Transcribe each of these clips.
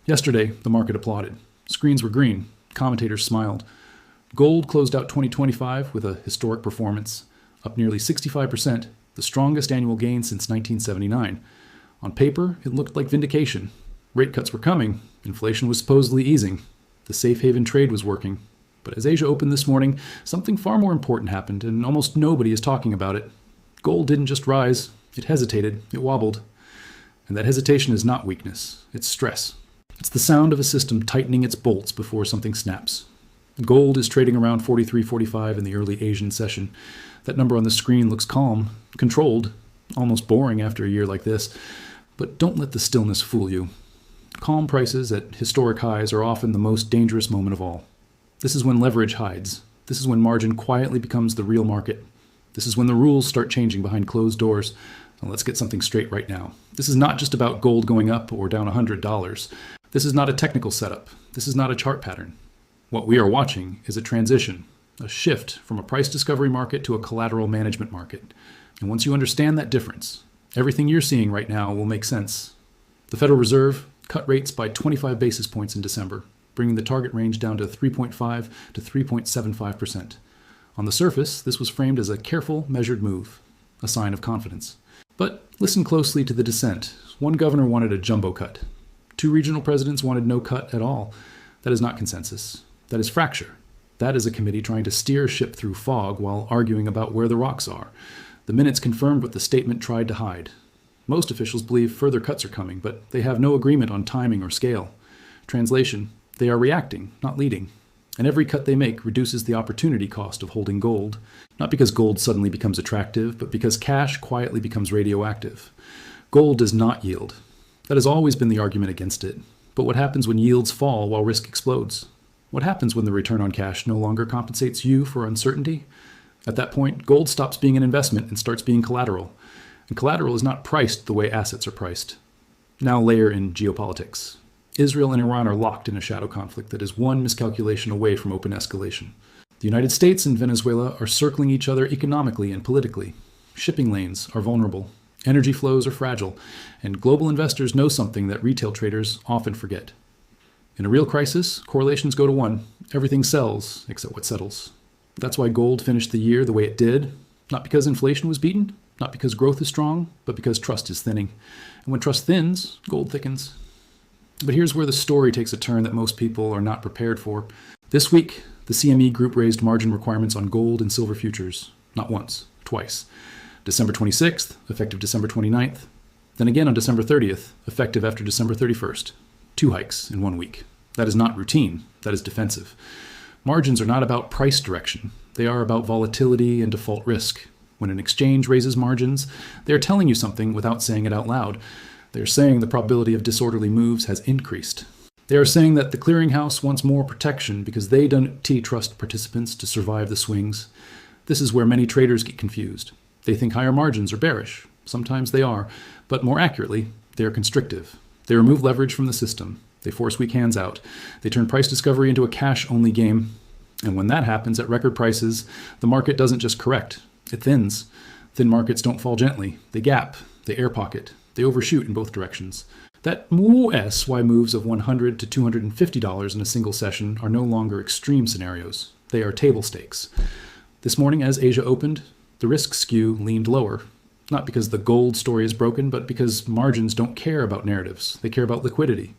Yesterday, the market applauded. Screens were green. Commentators smiled. Gold closed out 2025 with a historic performance, up nearly 65%, the strongest annual gain since 1979. On paper, it looked like vindication. Rate cuts were coming. Inflation was supposedly easing. The safe haven trade was working. But as Asia opened this morning, something far more important happened, and almost nobody is talking about it. Gold didn't just rise. It hesitated. It wobbled. And that hesitation is not weakness. It's stress. It's the sound of a system tightening its bolts before something snaps. Gold is trading around 43.45 in the early Asian session. That number on the screen looks calm, controlled, almost boring after a year like this. But don't let the stillness fool you. Calm prices at historic highs are often the most dangerous moment of all. This is when leverage hides. This is when margin quietly becomes the real market. This is when the rules start changing behind closed doors. Now let's get something straight right now. This is not just about gold going up or down $100. This is not a technical setup. This is not a chart pattern. What we are watching is a transition, a shift from a price discovery market to a collateral management market. And once you understand that difference, everything you're seeing right now will make sense. The Federal Reserve cut rates by 25 basis points in December, bringing the target range down to 3.5 to 3.75%. On the surface, this was framed as a careful, measured move, a sign of confidence. But listen closely to the dissent. One governor wanted a jumbo cut. 2 regional presidents wanted no cut at all. That is not consensus. That is fracture. That is a committee trying to steer a ship through fog while arguing about where the rocks are. The minutes confirmed what the statement tried to hide. Most officials believe further cuts are coming, but they have no agreement on timing or scale. Translation, they are reacting, not leading. And every cut they make reduces the opportunity cost of holding gold, not because gold suddenly becomes attractive, but because cash quietly becomes radioactive. Gold does not yield. That has always been the argument against it. But what happens when yields fall while risk explodes? What happens when the return on cash no longer compensates you for uncertainty? At that point, gold stops being an investment and starts being collateral. And collateral is not priced the way assets are priced. Now layer in geopolitics. Israel and Iran are locked in a shadow conflict that is one miscalculation away from open escalation. The United States and Venezuela are circling each other economically and politically. Shipping lanes are vulnerable. Energy flows are fragile, and global investors know something that retail traders often forget. In a real crisis, correlations go to 1. Everything sells, except what settles. That's why gold finished the year the way it did, not because inflation was beaten, not because growth is strong, but because trust is thinning. And when trust thins, gold thickens. But here's where the story takes a turn that most people are not prepared for. This week, the CME Group raised margin requirements on gold and silver futures. Not once, twice. December 26th, effective December 29th. Then again on December 30th, effective after December 31st. 2 hikes in 1 week. That is not routine. That is defensive. Margins are not about price direction. They are about volatility and default risk. When an exchange raises margins, they are telling you something without saying it out loud. They are saying the probability of disorderly moves has increased. They are saying that the clearinghouse wants more protection because they don't trust participants to survive the swings. This is where many traders get confused. They think higher margins are bearish. Sometimes they are, but more accurately, they are constrictive. They remove leverage from the system. They force weak hands out. They turn price discovery into a cash-only game. And when that happens at record prices, the market doesn't just correct. It thins. Thin markets don't fall gently. They gap. They air pocket. They overshoot in both directions. That why moves of $100 to $250 in a single session are no longer extreme scenarios. They are table stakes. This morning, as Asia opened, the risk skew leaned lower. Not because the gold story is broken, but because margins don't care about narratives. They care about liquidity.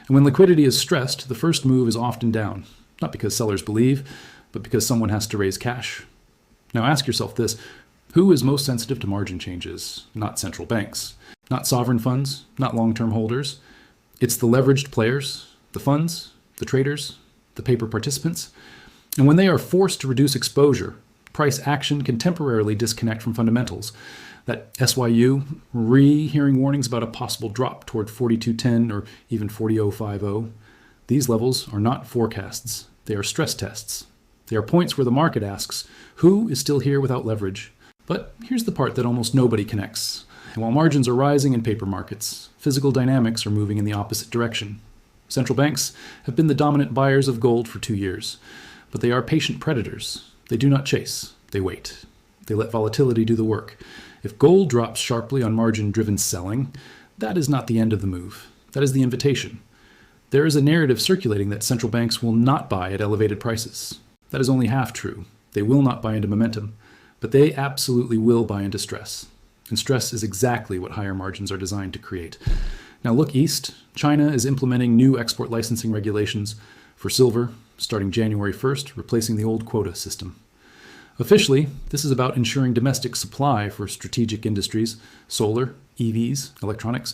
And when liquidity is stressed, the first move is often down. Not because sellers believe, but because someone has to raise cash. Now ask yourself this. Who is most sensitive to margin changes? Not central banks. Not sovereign funds. Not long-term holders. It's the leveraged players, the funds, the traders, the paper participants. And when they are forced to reduce exposure, price action can temporarily disconnect from fundamentals. That SYU, hearing warnings about a possible drop toward 42.10 or even 40.050. These levels are not forecasts. They are stress tests. They are points where the market asks, who is still here without leverage? But here's the part that almost nobody connects. And while margins are rising in paper markets, physical dynamics are moving in the opposite direction. Central banks have been the dominant buyers of gold for 2 years, but they are patient predators. They do not chase. They wait. They let volatility do the work. If gold drops sharply on margin-driven selling, that is not the end of the move. That is the invitation. There is a narrative circulating that central banks will not buy at elevated prices. That is only half true. They will not buy into momentum, but they absolutely will buy into stress. And stress is exactly what higher margins are designed to create. Now look east. China is implementing new export licensing regulations for silver starting January 1st, replacing the old quota system. Officially, this is about ensuring domestic supply for strategic industries, solar, EVs, electronics.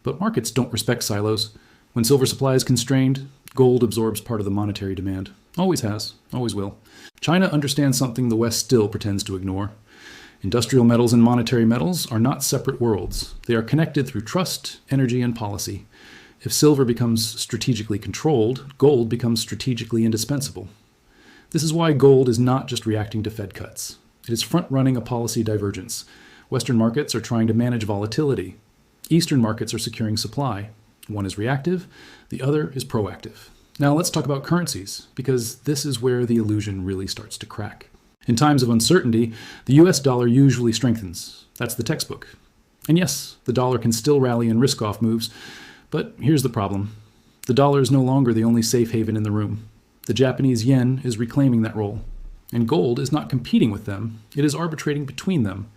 But markets don't respect silos. When silver supply is constrained, gold absorbs part of the monetary demand. Always has, always will. China understands something the West still pretends to ignore. Industrial metals and monetary metals are not separate worlds. They are connected through trust, energy, and policy. If silver becomes strategically controlled, gold becomes strategically indispensable. This is why gold is not just reacting to Fed cuts. It is front-running a policy divergence. Western markets are trying to manage volatility. Eastern markets are securing supply. One is reactive, the other is proactive. Now let's talk about currencies, because this is where the illusion really starts to crack. In times of uncertainty, the US dollar usually strengthens. That's the textbook. And yes, the dollar can still rally in risk-off moves, but here's the problem. The dollar is no longer the only safe haven in the room. The Japanese yen is reclaiming that role. And gold is not competing with them, it is arbitrating between them.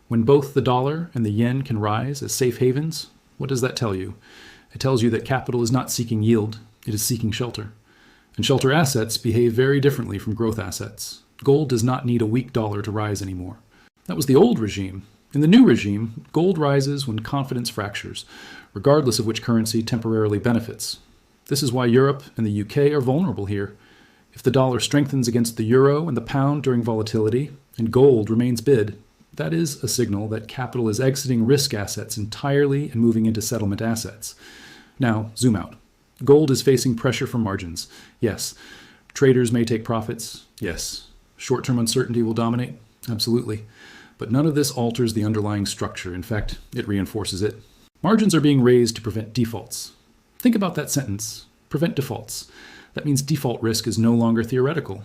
When both the dollar and the yen can rise as safe havens, what does that tell you? It tells you that capital is not seeking yield, it is seeking shelter. And shelter assets behave very differently from growth assets. Gold does not need a weak dollar to rise anymore. That was the old regime. In the new regime, gold rises when confidence fractures, regardless of which currency temporarily benefits. This is why Europe and the UK are vulnerable here. If the dollar strengthens against the euro and the pound during volatility, and gold remains bid, that is a signal that capital is exiting risk assets entirely and moving into settlement assets. Now, zoom out. Gold is facing pressure from margins. Yes. Traders may take profits. Yes. Short-term uncertainty will dominate. Absolutely. But none of this alters the underlying structure. In fact, it reinforces it. Margins are being raised to prevent defaults. Think about that sentence. Prevent defaults. That means default risk is no longer theoretical.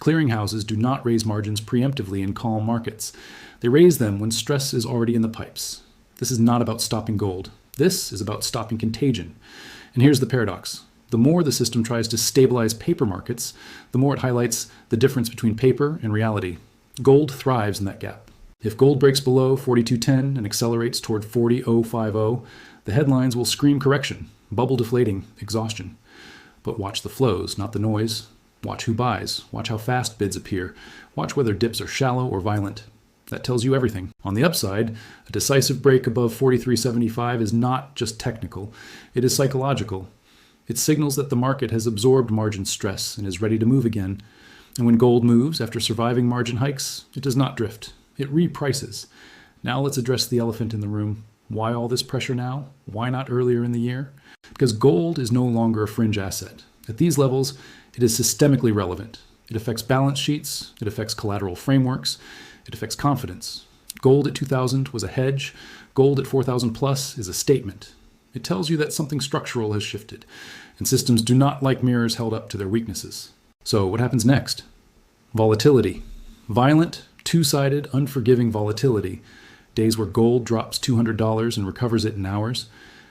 Clearinghouses do not raise margins preemptively in calm markets. They raise them when stress is already in the pipes. This is not about stopping gold. This is about stopping contagion. And here's the paradox. The more the system tries to stabilize paper markets, the more it highlights the difference between paper and reality. Gold thrives in that gap. If gold breaks below 42.10 and accelerates toward 40.050, the headlines will scream correction, bubble deflating, exhaustion. But watch the flows, not the noise. Watch who buys. Watch how fast bids appear. Watch whether dips are shallow or violent. That tells you everything. On the upside, a decisive break above 43.75 is not just technical. It is psychological. It signals that the market has absorbed margin stress and is ready to move again. And when gold moves after surviving margin hikes, it does not drift. It reprices. Now let's address the elephant in the room. Why all this pressure now? Why not earlier in the year? Because gold is no longer a fringe asset. At these levels, it is systemically relevant. It affects balance sheets. It affects collateral frameworks. It affects confidence. Gold at 2,000 was a hedge. Gold at 4,000 plus is a statement. It tells you that something structural has shifted, and systems do not like mirrors held up to their weaknesses. So what happens next? Volatility. Violent, two-sided, unforgiving volatility. Days where gold drops $200 and recovers it in hours.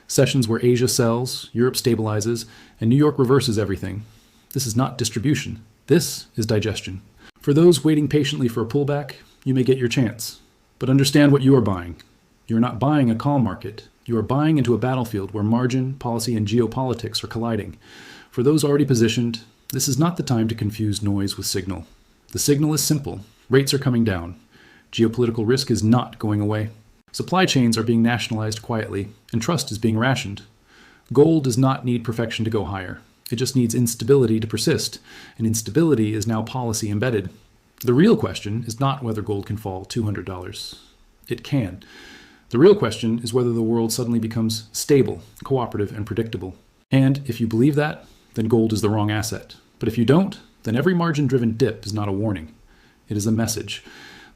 Sessions where Asia sells, Europe stabilizes, and New York reverses everything. This is not distribution. This is digestion. For those waiting patiently for a pullback, you may get your chance. But understand what you are buying. You are not buying a calm market. You are buying into a battlefield where margin, policy, and geopolitics are colliding. For those already positioned, this is not the time to confuse noise with signal. The signal is simple. Rates are coming down. Geopolitical risk is not going away. Supply chains are being nationalized quietly, and trust is being rationed. Gold does not need perfection to go higher. It just needs instability to persist, and instability is now policy embedded. The real question is not whether gold can fall $200. It can. The real question is whether the world suddenly becomes stable, cooperative, and predictable. And if you believe that, then gold is the wrong asset. But if you don't, then every margin-driven dip is not a warning. It is a message.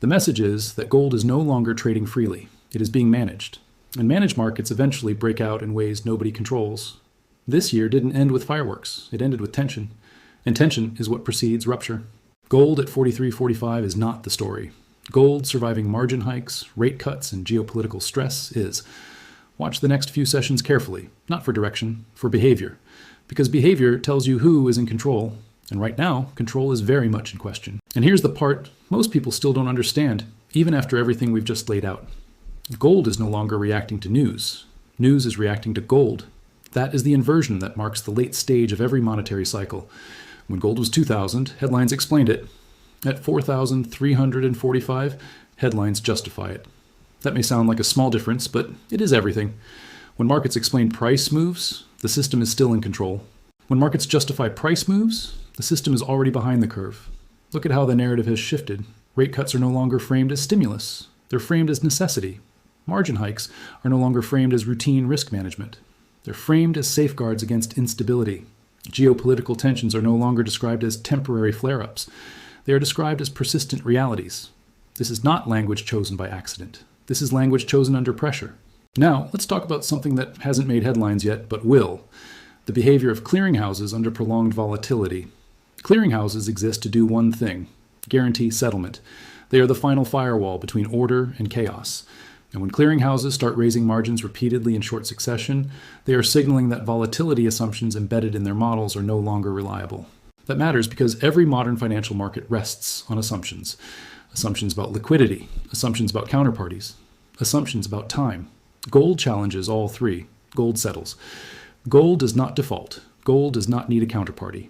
The message is that gold is no longer trading freely. It is being managed. And managed markets eventually break out in ways nobody controls. This year didn't end with fireworks. It ended with tension. And tension is what precedes rupture. Gold at 43.45 is not the story. Gold surviving margin hikes, rate cuts, and geopolitical stress is. Watch the next few sessions carefully, not for direction, for behavior. Because behavior tells you who is in control, and right now, control is very much in question. And here's the part most people still don't understand, even after everything we've just laid out. Gold is no longer reacting to news. News is reacting to gold. That is the inversion that marks the late stage of every monetary cycle. When gold was 2,000, headlines explained it. At 4,345, headlines justify it. That may sound like a small difference, but it is everything. When markets explain price moves, the system is still in control. When markets justify price moves, the system is already behind the curve. Look at how the narrative has shifted. Rate cuts are no longer framed as stimulus. They're framed as necessity. Margin hikes are no longer framed as routine risk management. They're framed as safeguards against instability. Geopolitical tensions are no longer described as temporary flare-ups. They are described as persistent realities. This is not language chosen by accident. This is language chosen under pressure. Now, let's talk about something that hasn't made headlines yet, but will. The behavior of clearinghouses under prolonged volatility. Clearinghouses exist to do one thing: guarantee settlement. They are the final firewall between order and chaos. And when clearinghouses start raising margins repeatedly in short succession, they are signaling that volatility assumptions embedded in their models are no longer reliable. That matters because every modern financial market rests on assumptions. Assumptions about liquidity, assumptions about counterparties, assumptions about time. Gold challenges all three. Gold settles. Gold does not default. Gold does not need a counterparty.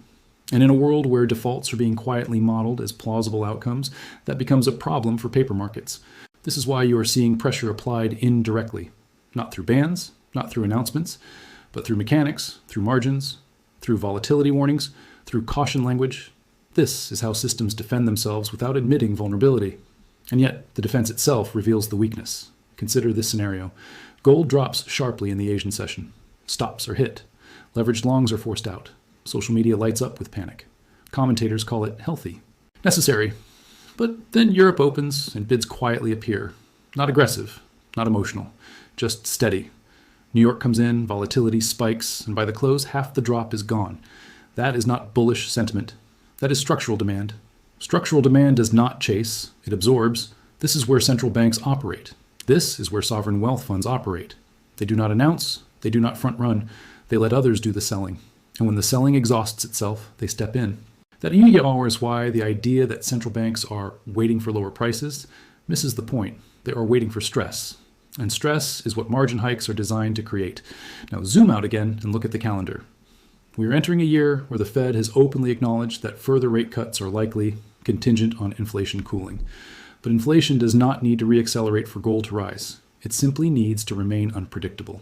And in a world where defaults are being quietly modeled as plausible outcomes, that becomes a problem for paper markets. This is why you are seeing pressure applied indirectly, not through bans, not through announcements, but through mechanics, through margins, through volatility warnings, through caution language. This is how systems defend themselves without admitting vulnerability. And yet, the defense itself reveals the weakness. Consider this scenario. Gold drops sharply in the Asian session. Stops are hit. Leveraged longs are forced out. Social media lights up with panic. Commentators call it healthy. Necessary. But then Europe opens and bids quietly appear. Not aggressive, not emotional, just steady. New York comes in, volatility spikes, and by the close, half the drop is gone. That is not bullish sentiment. That is structural demand. Structural demand does not chase, it absorbs. This is where central banks operate. This is where sovereign wealth funds operate. They do not announce, they do not front run, they let others do the selling. And when the selling exhausts itself, they step in. That immediate is why the idea that central banks are waiting for lower prices misses the point. They are waiting for stress. And stress is what margin hikes are designed to create. Now zoom out again and look at the calendar. We are entering a year where the Fed has openly acknowledged that further rate cuts are likely, contingent on inflation cooling. But inflation does not need to reaccelerate for gold to rise. It simply needs to remain unpredictable.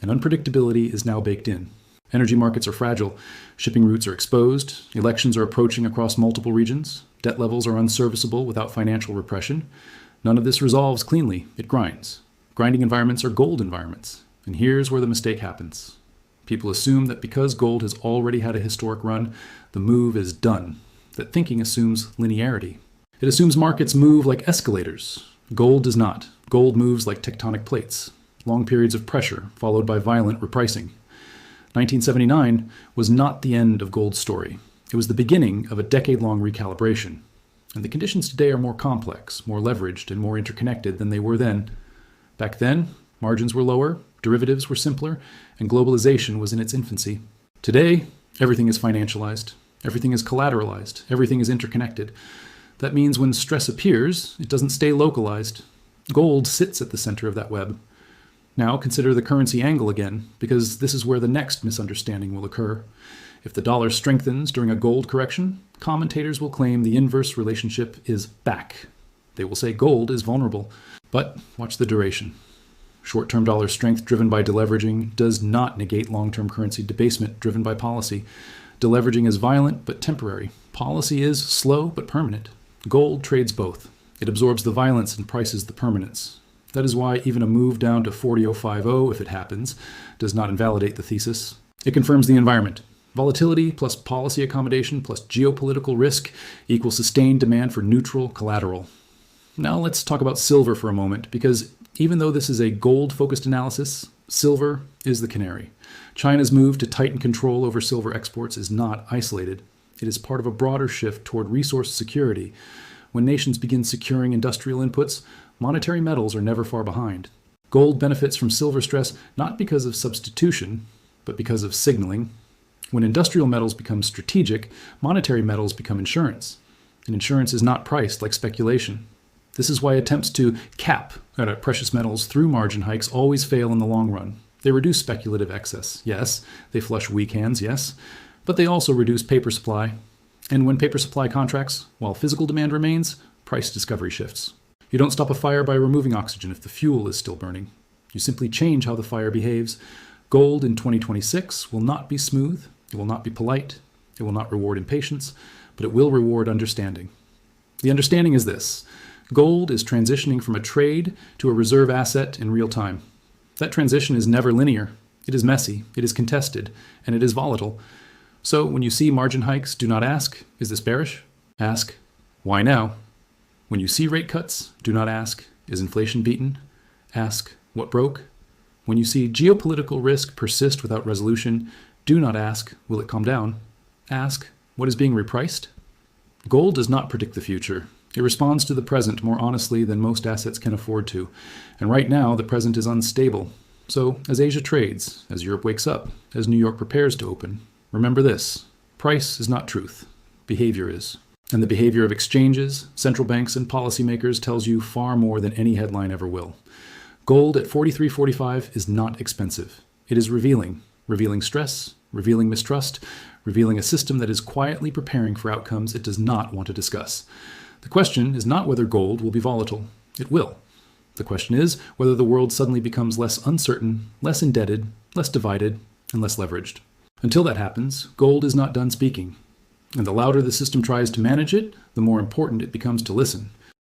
And unpredictability is now baked in. Energy markets are fragile, shipping routes are exposed, elections are approaching across multiple regions, debt levels are unserviceable without financial repression. None of this resolves cleanly, it grinds. Grinding environments are gold environments. And here's where the mistake happens. People assume that because gold has already had a historic run, the move is done. That thinking assumes linearity. It assumes markets move like escalators. Gold does not. Gold moves like tectonic plates. Long periods of pressure, followed by violent repricing. 1979 was not the end of gold's story. It was the beginning of a decade-long recalibration. And the conditions today are more complex, more leveraged, and more interconnected than they were then. Back then, margins were lower, derivatives were simpler, and globalization was in its infancy. Today, everything is financialized, everything is collateralized, everything is interconnected. That means when stress appears, it doesn't stay localized. Gold sits at the center of that web. Now consider the currency angle again, because this is where the next misunderstanding will occur. If the dollar strengthens during a gold correction, commentators will claim the inverse relationship is back. They will say gold is vulnerable. But watch the duration. Short-term dollar strength driven by deleveraging does not negate long-term currency debasement driven by policy. Deleveraging is violent but temporary. Policy is slow but permanent. Gold trades both. It absorbs the violence and prices the permanence. That is why even a move down to 40.050, if it happens, does not invalidate the thesis. It confirms the environment. Volatility plus policy accommodation plus geopolitical risk equals sustained demand for neutral collateral. Now let's talk about silver for a moment, because even though this is a gold-focused analysis, silver is the canary. China's move to tighten control over silver exports is not isolated. It is part of a broader shift toward resource security. When nations begin securing industrial inputs, monetary metals are never far behind. Gold benefits from silver stress not because of substitution, but because of signaling. When industrial metals become strategic, monetary metals become insurance. And insurance is not priced like speculation. This is why attempts to cap precious metals through margin hikes always fail in the long run. They reduce speculative excess, yes. They flush weak hands, yes. But they also reduce paper supply. And when paper supply contracts, while physical demand remains, price discovery shifts. You don't stop a fire by removing oxygen if the fuel is still burning. You simply change how the fire behaves. Gold in 2026 will not be smooth. It will not be polite. It will not reward impatience, but it will reward understanding. The understanding is this. Gold is transitioning from a trade to a reserve asset in real time. That transition is never linear. It is messy, it is contested, and it is volatile. So when you see margin hikes, do not ask, is this bearish? Ask, why now? When you see rate cuts, do not ask, is inflation beaten? Ask, what broke? When you see geopolitical risk persist without resolution, do not ask, will it calm down? Ask, what is being repriced? Gold does not predict the future. It responds to the present more honestly than most assets can afford to. And right now, the present is unstable. So, as Asia trades, as Europe wakes up, as New York prepares to open, remember this. Price is not truth. Behavior is. And the behavior of exchanges, central banks, and policymakers tells you far more than any headline ever will. Gold at $43.45 is not expensive. It is revealing. Revealing stress, revealing mistrust, revealing a system that is quietly preparing for outcomes it does not want to discuss. The question is not whether gold will be volatile. It will. The question is whether the world suddenly becomes less uncertain, less indebted, less divided, and less leveraged. Until that happens, gold is not done speaking. And the louder the system tries to manage it, the more important it becomes to listen.